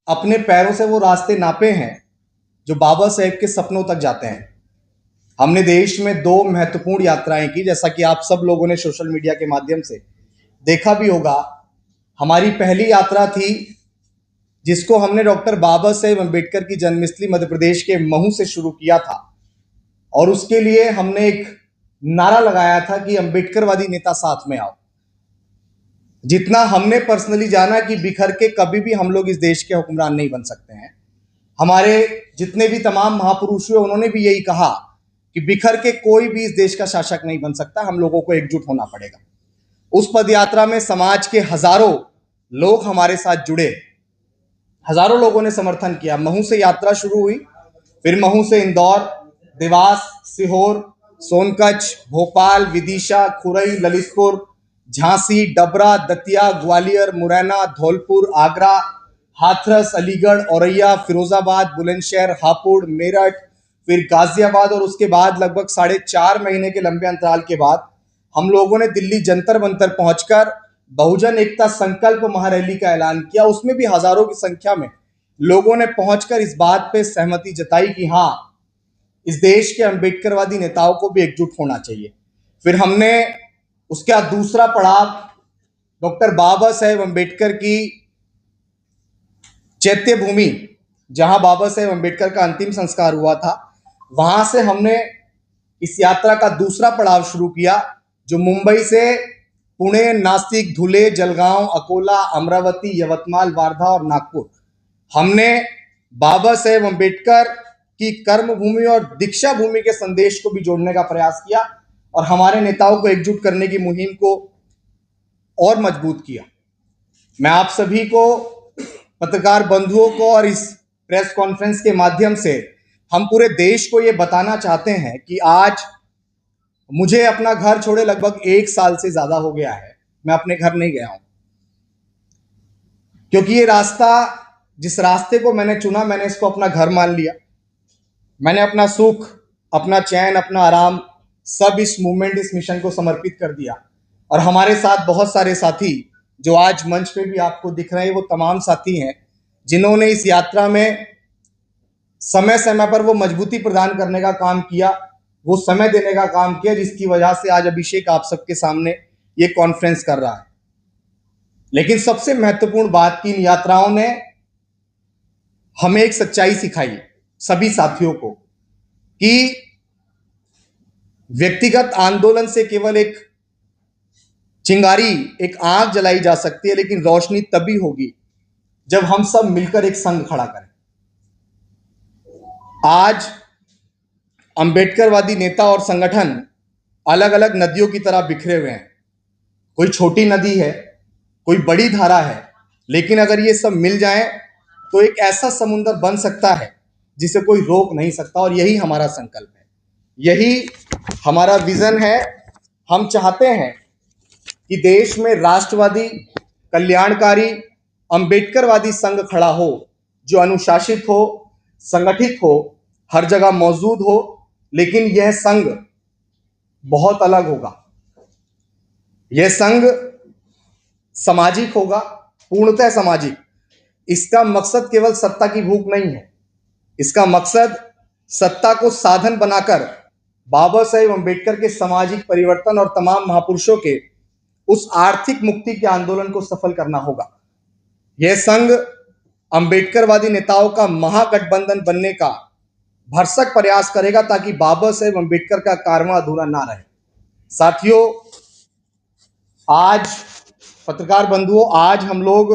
अपने पैरों से वो रास्ते नापे हैं जो बाबा साहेब के सपनों तक जाते हैं। हमने देश में 2 महत्वपूर्ण यात्राएं की, जैसा कि आप सब लोगों ने सोशल मीडिया के माध्यम से देखा भी होगा। हमारी पहली यात्रा थी जिसको हमने डॉक्टर बाबा साहेब अम्बेडकर की जन्मस्थली मध्य प्रदेश के महू से शुरू किया था, और उसके लिए हमने एक नारा लगाया था कि अम्बेडकरवादी नेता साथ में आओ। जितना हमने पर्सनली जाना कि बिखर के कभी भी हम लोग इस देश के हुक्मरान नहीं बन सकते हैं। हमारे जितने भी तमाम महापुरुष हुए उन्होंने भी यही कहा कि बिखर के कोई भी इस देश का शासक नहीं बन सकता, हम लोगों को एकजुट होना पड़ेगा। उस पदयात्रा में समाज के हजारों लोग हमारे साथ जुड़े, हजारों लोगों ने समर्थन किया। महू से यात्रा शुरू हुई, फिर महू से इंदौर, देवास, सीहोर, सोनकच्छ, भोपाल, विदिशा, खुरई, ललितपुर, झांसी, डबरा, दतिया, ग्वालियर, मुरैना, धौलपुर, आगरा, हाथरस, अलीगढ़, औरैया, फिरोजाबाद, बुलंदशहर, हापुड़, मेरठ, फिर गाजियाबाद, और उसके बाद लगभग 4.5 महीने के लंबे अंतराल के बाद हम लोगों ने दिल्ली जंतर मंतर पहुंचकर बहुजन एकता संकल्प महारैली का ऐलान किया। उसमें भी हजारों की संख्या में लोगों ने पहुंचकर इस बात पे सहमति जताई कि हाँ, इस देश के अम्बेडकरवादी नेताओं को भी एकजुट होना चाहिए। फिर हमने उसका दूसरा पड़ाव डॉक्टर बाबा साहेब अम्बेडकर की चैत्य भूमि, जहां बाबा साहेब अम्बेडकर का अंतिम संस्कार हुआ था, वहां से हमने इस यात्रा का दूसरा पड़ाव शुरू किया, जो मुंबई से पुणे, नासिक, धुले, जलगांव, अकोला, अमरावती, यवतमाल, वार्धा और नागपुर। हमने बाबा साहेब अम्बेडकर की कर्म भूमि और दीक्षा भूमि के संदेश को भी जोड़ने का प्रयास किया और हमारे नेताओं को एकजुट करने की मुहिम को और मजबूत किया। मैं आप सभी को, पत्रकार बंधुओं को, और इस प्रेस कॉन्फ्रेंस के माध्यम से हम पूरे देश को ये बताना चाहते हैं कि आज मुझे अपना घर छोड़े लगभग 1 साल से ज्यादा हो गया है। मैं अपने घर नहीं गया हूं, क्योंकि ये रास्ता, जिस रास्ते को मैंने चुना, मैंने इसको अपना घर मान लिया। मैंने अपना सुख, अपना चैन, अपना आराम सब इस मूवमेंट, इस मिशन को समर्पित कर दिया। और हमारे साथ बहुत सारे साथी जो आज मंच पे भी आपको दिख रहे हैं, वो तमाम साथी हैं जिन्होंने इस यात्रा में समय समय पर वो मजबूती प्रदान करने का काम किया, वो समय देने का काम किया, जिसकी वजह से आज अभिषेक आप सबके सामने ये कॉन्फ्रेंस कर रहा है। लेकिन सबसे महत्वपूर्ण बात की, इन यात्राओं ने हमें एक सच्चाई सिखाई, सभी साथियों को, कि व्यक्तिगत आंदोलन से केवल एक चिंगारी, एक आग जलाई जा सकती है, लेकिन रोशनी तभी होगी जब हम सब मिलकर एक संघ खड़ा करें। आज अंबेडकरवादी नेता और संगठन अलग अलग नदियों की तरह बिखरे हुए हैं। कोई छोटी नदी है, कोई बड़ी धारा है, लेकिन अगर ये सब मिल जाएं तो एक ऐसा समुद्र बन सकता है जिसे कोई रोक नहीं सकता। और यही हमारा संकल्प है, यही हमारा विजन है। हम चाहते हैं कि देश में राष्ट्रवादी, कल्याणकारी, अंबेडकरवादी संघ खड़ा हो, जो अनुशासित हो, संगठित हो, हर जगह मौजूद हो। लेकिन यह संघ बहुत अलग होगा। यह संघ सामाजिक होगा, पूर्णतः सामाजिक। इसका मकसद केवल सत्ता की भूख नहीं है, इसका मकसद सत्ता को साधन बनाकर बाबा साहेब अम्बेडकर के सामाजिक परिवर्तन और तमाम महापुरुषों के उस आर्थिक मुक्ति के आंदोलन को सफल करना होगा। यह संघ अंबेडकरवादी नेताओं का महागठबंधन बनने का भरसक प्रयास करेगा, ताकि बाबा साहेब अम्बेडकर का कारवां अधूरा ना रहे। साथियों, आज पत्रकार बंधुओं, आज हम लोग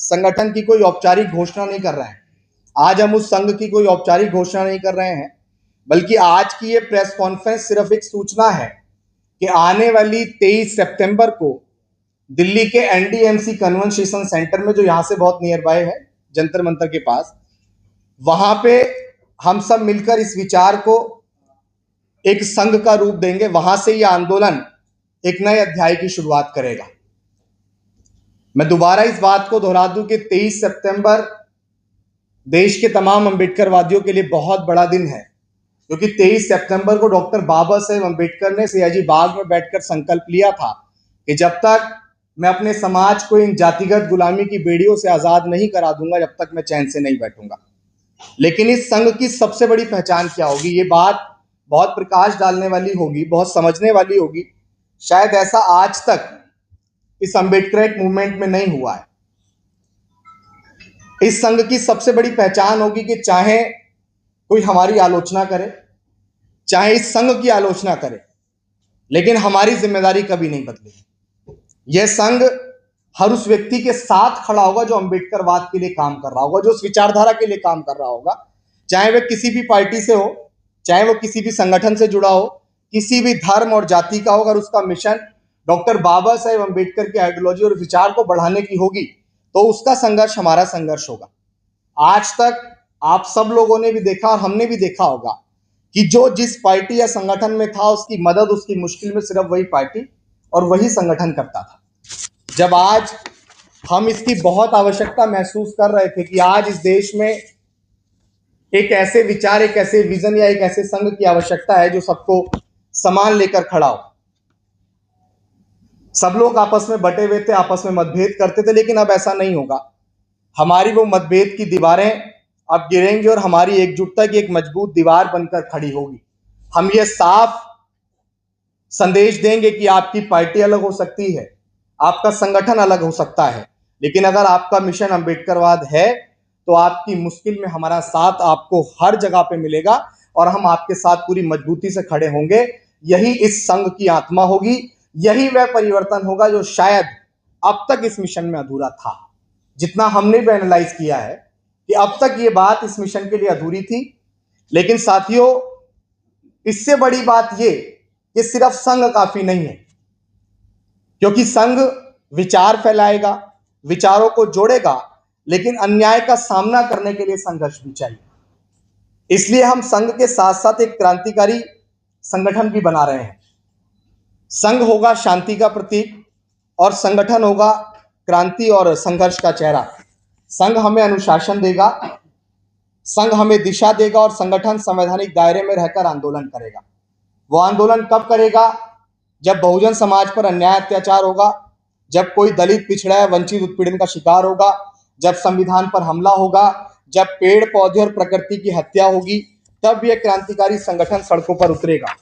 संगठन की कोई औपचारिक घोषणा नहीं कर रहे हैं। आज हम उस संघ की कोई औपचारिक घोषणा नहीं कर रहे हैं, बल्कि आज की ये प्रेस कॉन्फ्रेंस सिर्फ एक सूचना है कि आने वाली 23 सितंबर को दिल्ली के एनडीएमसी कन्वेंशन सेंटर में, जो यहां से बहुत नियर बाय है, जंतर मंतर के पास, वहां पे हम सब मिलकर इस विचार को एक संघ का रूप देंगे। वहां से यह आंदोलन एक नए अध्याय की शुरुआत करेगा। मैं दोबारा इस बात को दोहरा दूं कि 23 सितंबर देश के तमाम अंबेडकरवादियों के लिए बहुत बड़ा दिन है, क्योंकि 23 सितंबर को डॉक्टर बाबा साहेब अम्बेडकर ने सयाजी बाग में बैठकर संकल्प लिया था कि जब तक मैं अपने समाज को इन जातिगत गुलामी की बेड़ियों से आज़ाद नहीं करा दूंगा जब तक मैं चैन से नहीं बैठूंगा। लेकिन इस संघ की सबसे बड़ी पहचान क्या होगी? ये बात बहुत प्रकाश डालने वाली होगी, बहुत समझने वाली होगी। शायद ऐसा आज तक इस अम्बेडकरेट मूवमेंट में नहीं हुआ है। इस संघ की सबसे बड़ी पहचान होगी कि चाहे कोई हमारी आलोचना करे, चाहे इस संघ की आलोचना करे, लेकिन हमारी जिम्मेदारी कभी नहीं बदलेगी। यह संघ हर उस व्यक्ति के साथ खड़ा होगा जो अम्बेडकरवाद के लिए काम कर रहा होगा, जो उस विचारधारा के लिए काम कर रहा होगा, चाहे वह किसी भी पार्टी से हो, चाहे वो किसी भी संगठन से जुड़ा हो, किसी भी धर्म और जाति का हो। अगर उसका मिशन डॉक्टर बाबा साहेब अम्बेडकर की आइडियोलॉजी और विचार को बढ़ाने की होगी तो उसका संघर्ष हमारा संघर्ष होगा। आज तक आप सब लोगों ने भी देखा और हमने भी देखा होगा कि जो जिस पार्टी या संगठन में था उसकी मदद उसकी मुश्किल में सिर्फ वही पार्टी और वही संगठन करता था। जब आज हम इसकी बहुत आवश्यकता महसूस कर रहे थे कि आज इस देश में एक ऐसे विचार, एक ऐसे विजन या एक ऐसे संघ की आवश्यकता है जो सबको समान लेकर खड़ा हो। सब लोग आपस में बटे हुए थे, आपस में मतभेद करते थे, लेकिन अब ऐसा नहीं होगा। हमारी वो मतभेद की दीवारें अब गिरेंगी और हमारी एकजुटता की एक मजबूत दीवार बनकर खड़ी होगी। हम ये साफ संदेश देंगे कि आपकी पार्टी अलग हो सकती है, आपका संगठन अलग हो सकता है, लेकिन अगर आपका मिशन अम्बेडकरवाद है तो आपकी मुश्किल में हमारा साथ आपको हर जगह पे मिलेगा और हम आपके साथ पूरी मजबूती से खड़े होंगे। यही इस संघ की आत्मा होगी, यही वह परिवर्तन होगा जो शायद अब तक इस मिशन में अधूरा था। जितना हमने भी एनालाइज किया है कि अब तक ये बात इस मिशन के लिए अधूरी थी, लेकिन साथियों इससे बड़ी बात ये कि सिर्फ संघ काफी नहीं है, क्योंकि संघ विचार फैलाएगा, विचारों को जोड़ेगा, लेकिन अन्याय का सामना करने के लिए संघर्ष भी चाहिए। इसलिए हम संघ के साथ साथ एक क्रांतिकारी संगठन भी बना रहे हैं। संघ होगा शांति का प्रतीक और संगठन होगा क्रांति और संघर्ष का चेहरा। संघ हमें अनुशासन देगा, संघ हमें दिशा देगा और संगठन संवैधानिक दायरे में रहकर आंदोलन करेगा। वो आंदोलन कब करेगा? जब बहुजन समाज पर अन्याय अत्याचार होगा, जब कोई दलित, पिछड़ा, वंचित, उत्पीड़न का शिकार होगा, जब संविधान पर हमला होगा, जब पेड़ पौधे और प्रकृति की हत्या होगी, तब यह क्रांतिकारी संगठन सड़कों पर उतरेगा।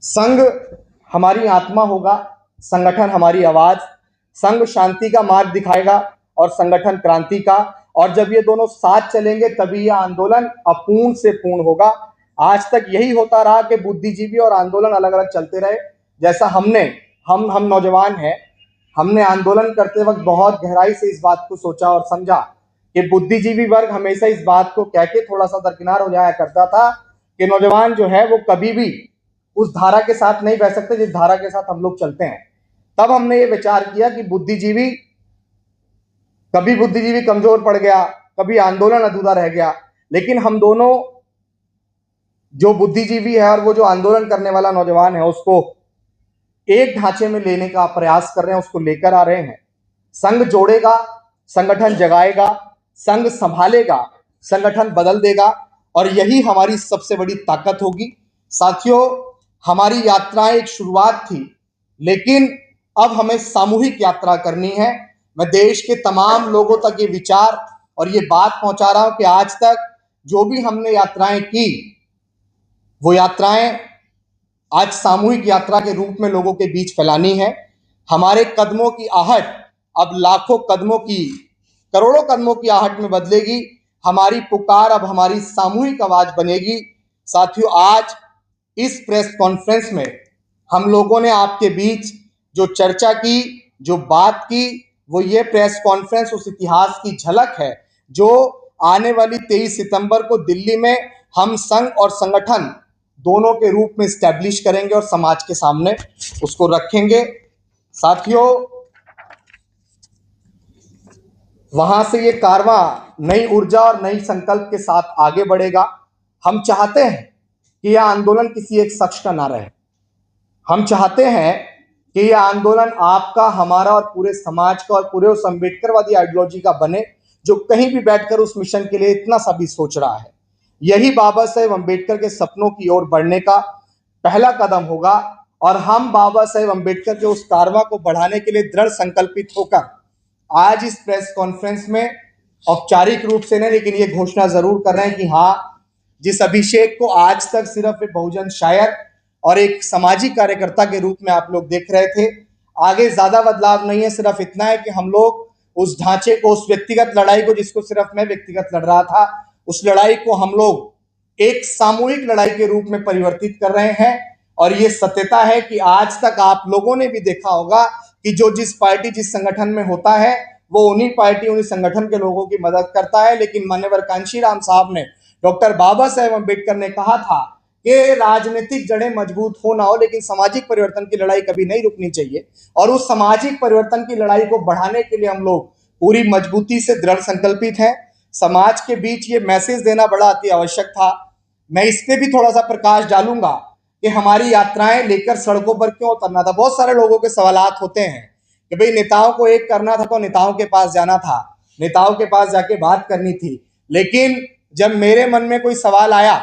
संघ हमारी आत्मा होगा, संगठन हमारी आवाज। संघ शांति का मार्ग दिखाएगा और संगठन क्रांति का, और जब ये दोनों साथ चलेंगे तभी यह आंदोलन अपूर्ण से पूर्ण होगा। आज तक यही होता रहा कि बुद्धिजीवी और आंदोलन अलग अलग चलते रहे। जैसा हम नौजवान हैं, हमने आंदोलन करते वक्त बहुत गहराई से इस बात को सोचा और समझा कि बुद्धिजीवी वर्ग हमेशा इस बात को कह के थोड़ा सा दरकिनार हो जाया करता था कि नौजवान जो है वो कभी भी उस धारा के साथ नहीं बह सकते जिस धारा के साथ हम लोग चलते हैं। तब हमने ये विचार किया कि कभी बुद्धिजीवी कमजोर पड़ गया, कभी आंदोलन अधूरा रह गया, लेकिन हम दोनों, जो बुद्धिजीवी है और वो जो आंदोलन करने वाला नौजवान है, उसको एक ढांचे में लेने का प्रयास कर रहे हैं, उसको लेकर आ रहे हैं। संघ जोड़ेगा, संगठन जगाएगा, संघ संभालेगा, संगठन बदल देगा, और यही हमारी सबसे बड़ी ताकत होगी। साथियों, हमारी यात्रा एक शुरुआत थी, लेकिन अब हमें सामूहिक यात्रा करनी है। मैं देश के तमाम लोगों तक ये विचार और ये बात पहुंचा रहा हूं कि आज तक जो भी हमने यात्राएं की, वो यात्राएं आज सामूहिक यात्रा के रूप में लोगों के बीच फैलानी है। हमारे कदमों की आहट अब लाखों कदमों की, करोड़ों कदमों की आहट में बदलेगी। हमारी पुकार अब हमारी सामूहिक आवाज बनेगी। साथियों, आज इस प्रेस कॉन्फ्रेंस में हम लोगों ने आपके बीच जो चर्चा की, जो बात की, वो ये प्रेस कॉन्फ्रेंस उस इतिहास की झलक है जो आने वाली 23 सितंबर को दिल्ली में हम संघ और संगठन दोनों के रूप में स्टैब्लिश करेंगे और समाज के सामने उसको रखेंगे। साथियों, वहां से ये कारवां नई ऊर्जा और नई संकल्प के साथ आगे बढ़ेगा। हम चाहते हैं कि यह आंदोलन किसी एक शख्स का ना रहे। हम चाहते हैं कि यह आंदोलन आपका, हमारा और पूरे समाज का और पूरे उस अम्बेडकरवादी आइडियोलॉजी का बने जो कहीं भी बैठकर उस मिशन के लिए इतना सा भी सोच रहा है। यही बाबा साहेब अम्बेडकर के सपनों की ओर बढ़ने का पहला कदम होगा, और हम बाबा साहेब अम्बेडकर के उस कारवां को बढ़ाने के लिए दृढ़ संकल्पित होकर आज इस प्रेस कॉन्फ्रेंस में औपचारिक रूप से नहीं, लेकिन ये घोषणा जरूर कर रहे हैं कि हाँ, जिस अभिषेक को आज तक सिर्फ एक बहुजन शायर और एक सामाजिक कार्यकर्ता के रूप में आप लोग देख रहे थे, आगे ज्यादा बदलाव नहीं है। सिर्फ इतना है कि हम लोग उस ढांचे को, उस व्यक्तिगत लड़ाई को, जिसको सिर्फ मैं व्यक्तिगत लड़ रहा था, उस लड़ाई को हम लोग एक सामूहिक लड़ाई के रूप में परिवर्तित कर रहे हैं। और ये सत्यता है कि आज तक आप लोगों ने भी देखा होगा कि जो जिस पार्टी, जिस संगठन में होता है, वो उन्हीं पार्टी, उन्हीं संगठन के लोगों की मदद करता है। लेकिन मान्यवर कांशीराम साहब ने, डॉक्टर बाबा साहेब अम्बेडकर ने कहा था कि राजनीतिक जड़ें मजबूत हो ना हो, लेकिन सामाजिक परिवर्तन की लड़ाई कभी नहीं रुकनी चाहिए। और उस सामाजिक परिवर्तन की लड़ाई को बढ़ाने के लिए हम लोग पूरी मजबूती से दृढ़ संकल्पित हैं। समाज के बीच ये मैसेज देना बड़ा अति आवश्यक था। मैं इस पे भी थोड़ा सा प्रकाश डालूंगा कि हमारी यात्राएं लेकर सड़कों पर क्यों उतरना था। बहुत सारे लोगों के सवालात होते हैं कि भाई नेताओं को एक करना था तो नेताओं के पास जाना था, नेताओं के पास जाके बात करनी थी। लेकिन जब मेरे मन में कोई सवाल आया,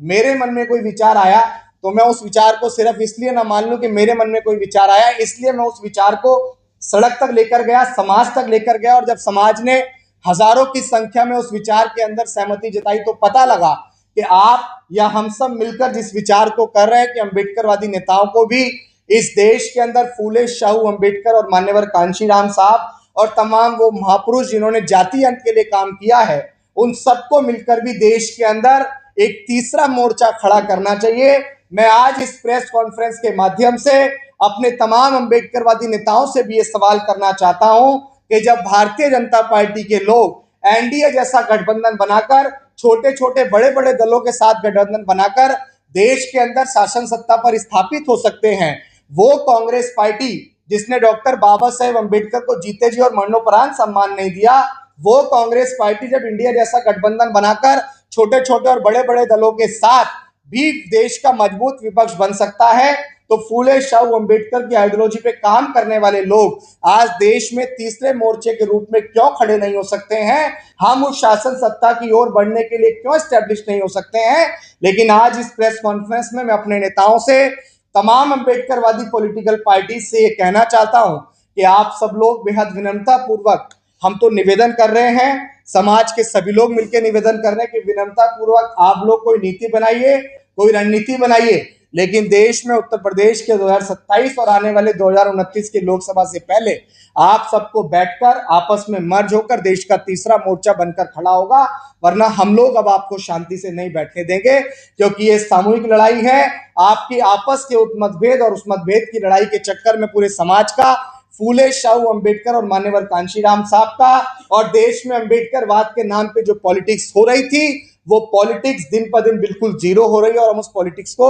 मेरे मन में कोई विचार आया, तो मैं उस विचार को सिर्फ इसलिए ना मान लूं कि मेरे मन में कोई विचार आया, इसलिए मैं उस विचार को सड़क तक लेकर गया, समाज तक लेकर गया। और जब समाज ने हजारों की संख्या में उस विचार के अंदर सहमति जताई, तो पता लगा कि आप या हम सब मिलकर जिस विचार को कर रहे हैं कि अम्बेडकरवादी नेताओं को भी इस देश के अंदर फूले शाहू अम्बेडकर और मान्यवर कांशीराम साहब और तमाम वो महापुरुष जिन्होंने जाति अंत के लिए काम किया है, उन सबको मिलकर भी देश के अंदर एक तीसरा मोर्चा खड़ा करना चाहिए। मैं आज इस प्रेस कॉन्फ्रेंस के माध्यम से अपने तमाम अम्बेडकरवादी नेताओं से भी ये सवाल करना चाहता हूं कि जब भारतीय जनता पार्टी के लोग एनडीए जैसा गठबंधन बनाकर, छोटे छोटे बड़े बड़े दलों के साथ गठबंधन बनाकर देश के अंदर शासन सत्ता पर स्थापित हो सकते हैं, वो कांग्रेस पार्टी जिसने डॉक्टर बाबा साहेब अम्बेडकर को जीते जी और मरणोपरांत सम्मान नहीं दिया, वो कांग्रेस पार्टी जब इंडिया जैसा गठबंधन बनाकर छोटे छोटे और बड़े बड़े दलों के साथ भी देश का मजबूत विपक्ष बन सकता है, तो फूले शाहू अम्बेडकर की आइडियोलॉजी पे काम करने वाले लोग आज देश में तीसरे मोर्चे के रूप में क्यों खड़े नहीं हो सकते हैं? हम उस शासन सत्ता की ओर बढ़ने के लिए क्यों एस्टेब्लिश नहीं हो सकते हैं? लेकिन आज इस प्रेस कॉन्फ्रेंस में मैं अपने नेताओं से, तमाम अम्बेडकरवादी पॉलिटिकल पार्टी से ये कहना चाहता हूं कि आप सब लोग बेहद विनम्रता पूर्वक, हम तो निवेदन कर रहे हैं, समाज के सभी लोग मिलकर निवेदन कर रहे हैं कि विनम्रता पूर्वक आप लोग कोई नीति बनाइए, कोई रणनीति बनाइए, लेकिन देश में उत्तर प्रदेश के 2027 और आने वाले 2029 के लोकसभा से पहले आप सबको बैठकर आपस में मर्ज होकर देश का तीसरा मोर्चा बनकर खड़ा होगा। वरना हम लोग अब आपको शांति से नहीं बैठने देंगे, क्योंकि ये सामूहिक लड़ाई है। आपकी आपस के मतभेद और उस मतभेद की लड़ाई के चक्कर में पूरे समाज का, फूले शाहू अम्बेडकर और मान्यवर कांशीराम साहब का, और देश में अम्बेडकरवाद के नाम पे जो पॉलिटिक्स हो रही थी, वो पॉलिटिक्स दिन पर दिन बिल्कुल जीरो हो रही है और हम उस पॉलिटिक्स को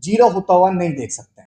जीरो होता हुआ नहीं देख सकते।